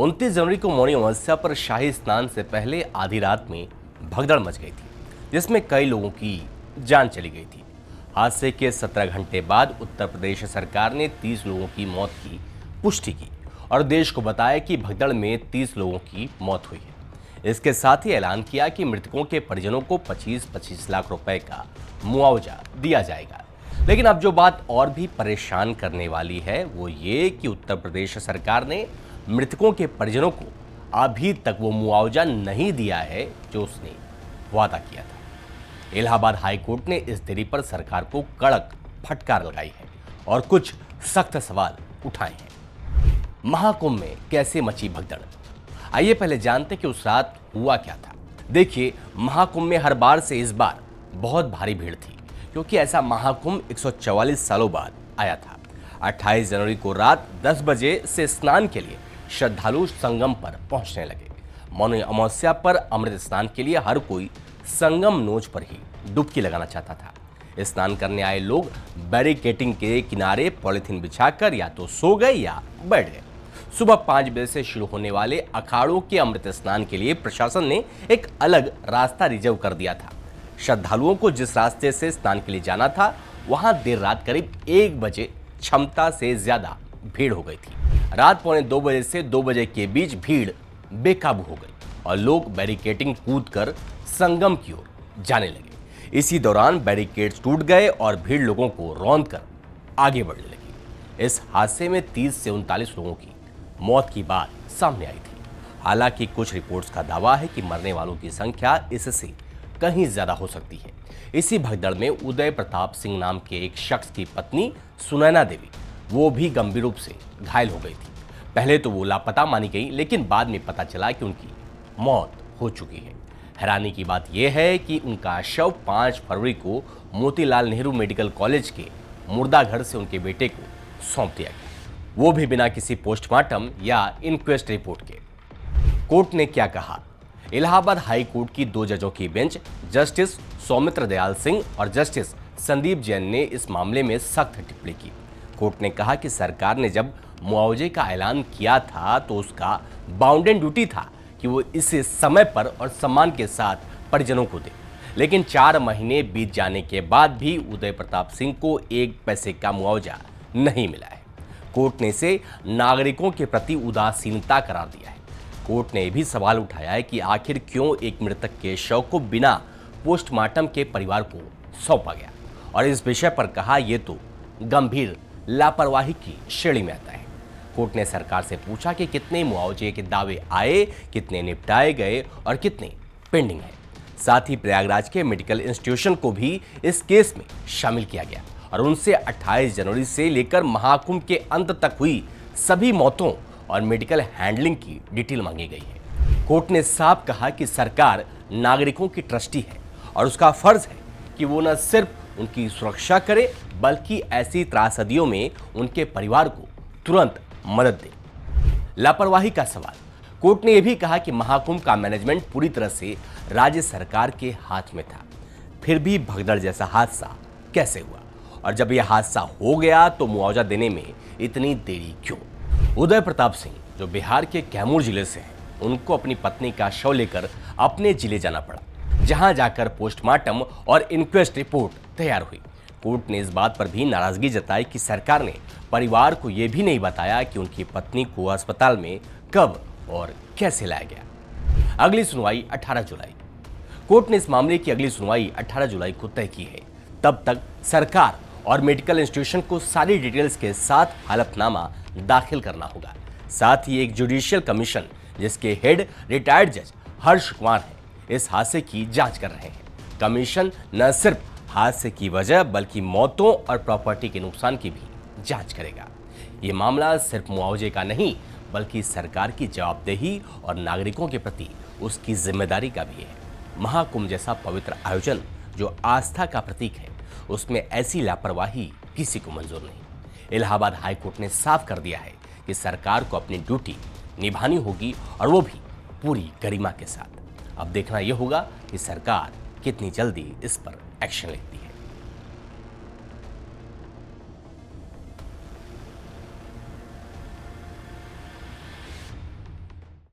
29 जनवरी को मौनी अमावस्या पर शाही स्नान से पहले आधी रात में भगदड़ मच गई थी, जिसमें कई लोगों की जान चली गई थी। हादसे के 17 घंटे बाद उत्तर प्रदेश सरकार ने 30 लोगों की मौत की पुष्टि की और देश को बताया कि भगदड़ में 30 लोगों की मौत हुई है। इसके साथ ही ऐलान किया कि मृतकों के परिजनों को 25-25 लाख रुपए का मुआवजा दिया जाएगा। लेकिन अब जो बात और भी परेशान करने वाली है वो ये कि उत्तर प्रदेश सरकार ने मृतकों के परिजनों को अभी तक वो मुआवजा नहीं दिया है जो उसने वादा किया था। इलाहाबाद हाई कोर्ट ने इस देरी पर सरकार को कड़क फटकार लगाई है और कुछ सख्त सवाल उठाए हैं। महाकुंभ में कैसे मची भगदड़, आइए पहले जानते कि उस रात हुआ क्या था। देखिए, महाकुंभ में हर बार से इस बार बहुत भारी भीड़ थी, क्योंकि ऐसा महाकुंभ 144 सालों बाद आया था। 28 जनवरी को रात 10 बजे से स्नान के लिए श्रद्धालु संगम पर पहुंचने लगे। मौनी अमावस्या पर अमृत स्नान के लिए हर कोई संगम नोच पर ही डुबकी लगाना चाहता था। स्नान करने आए लोग बैरिकेडिंग के किनारे पॉलिथीन बिछाकर या तो सो गए या बैठ गए। सुबह 5 बजे से शुरू होने वाले अखाड़ों के अमृत स्नान के लिए प्रशासन ने एक अलग रास्ता रिजर्व कर दिया था। श्रद्धालुओं को जिस रास्ते से स्नान के लिए जाना था, वहां देर रात करीब 1 बजे क्षमता से ज्यादा भीड़ हो गई थी। रात 1:45 बजे से 2 बजे के बीच भीड़ बेकाबू हो गई और लोग बैरिकेडिंग कूदकर संगम की ओर जाने लगे। इसी दौरान बैरिकेड्स टूट गए और भीड़ लोगों को रौंदकर आगे बढ़ने लगी। इस हादसे में 30 से 39 लोगों की मौत की बात सामने आई थी। हालांकि कुछ रिपोर्ट्स का दावा है कि मरने वालों की संख्या इससे कहीं ज्यादा हो सकती है। इसी भगदड़ में उदय प्रताप सिंह नाम के एक शख्स की पत्नी सुनैना देवी, वो भी गंभीर रूप से घायल हो गई थी। पहले तो वो लापता मानी गई, लेकिन बाद में पता चला कि उनकी मौत हो चुकी है। हैरानी की बात यह है कि उनका शव 5 फरवरी को मोतीलाल नेहरू मेडिकल कॉलेज के मुर्दाघर से उनके बेटे को सौंप दिया गया, वो भी बिना किसी पोस्टमार्टम या इंक्वेस्ट रिपोर्ट के। कोर्ट ने क्या कहा? इलाहाबाद हाई कोर्ट की 2 जजों की बेंच, जस्टिस सौमित्र दयाल सिंह और जस्टिस संदीप जैन ने इस मामले में सख्त टिप्पणी की। कोर्ट ने कहा कि सरकार ने जब मुआवजे का ऐलान किया था तो उसका बाउंडेन ड्यूटी था कि वो इसे समय पर और सम्मान के साथ परिजनों को दे। लेकिन 4 महीने बीत जाने के बाद भी उदय प्रताप सिंह को 1 पैसे का मुआवजा नहीं मिला है। कोर्ट ने इसे नागरिकों के प्रति उदासीनता करार दिया है। कोर्ट ने यह भी सवाल उठाया है कि आखिर क्यों एक मृतक के शव को बिना पोस्टमार्टम के परिवार को सौंपा गया, और इस विषय पर कहा यह तो गंभीर लापरवाही की श्रेणी में आता है। कोर्ट ने सरकार से पूछा कि कितने मुआवजे के दावे आए, कितने निपटाए गए और कितने पेंडिंग है। साथ ही प्रयागराज के मेडिकल इंस्टीट्यूशन को भी इस केस में शामिल किया गया और उनसे 28 जनवरी से लेकर महाकुंभ के अंत तक हुई सभी मौतों और मेडिकल हैंडलिंग की डिटेल मांगी गई है। कोर्ट ने साफ कहा कि सरकार नागरिकों की ट्रस्टी है और उसका फर्ज है कि वो न सिर्फ उनकी सुरक्षा करे, बल्कि ऐसी त्रासदियों में उनके परिवार को तुरंत मदद दे। लापरवाही का सवाल। कोर्ट ने यह भी कहा कि महाकुंभ का मैनेजमेंट पूरी तरह से राज्य सरकार के हाथ में था, फिर भी भगदड़ जैसा हादसा कैसे हुआ, और जब यह हादसा हो गया तो मुआवजा देने में इतनी देरी क्यों? उदय प्रताप सिंह, जो बिहार के कैमूर जिले से हैं, उनको अपनी पत्नी का शव लेकर अपने जिले जाना पड़ा, जहां जाकर पोस्टमार्टम और इंक्वेस्ट रिपोर्ट तैयार हुई। कोर्ट ने इस बात पर भी नाराजगी जताई कि सरकार ने परिवार को यह भी नहीं बताया कि उनकी पत्नी को अस्पताल में कब और कैसे लाया गया। अगली सुनवाई 18 जुलाई। कोर्ट ने इस मामले की अगली सुनवाई 18 जुलाई को तय की है। तब तक सरकार और मेडिकल इंस्टीट्यूशन को सारी डिटेल्स के साथ हलफनामा दाखिल करना होगा। साथ ही एक जुडिशियल कमीशन, जिसके हेड रिटायर्ड जज हर्ष कुमार है, इस हादसे की जांच कर रहे हैं। कमीशन न सिर्फ हादसे की वजह बल्कि मौतों और प्रॉपर्टी के नुकसान की भी जांच करेगा। ये मामला सिर्फ मुआवजे का नहीं, बल्कि सरकार की जवाबदेही और नागरिकों के प्रति उसकी जिम्मेदारी का भी है। महाकुंभ जैसा पवित्र आयोजन जो आस्था का प्रतीक है, उसमें ऐसी लापरवाही किसी को मंजूर नहीं। इलाहाबाद हाई कोर्ट ने साफ कर दिया है कि सरकार को अपनी ड्यूटी निभानी होगी, और वो भी पूरी गरिमा के साथ। अब देखना यह होगा कि सरकार कितनी जल्दी इस पर एक्शन लेती है।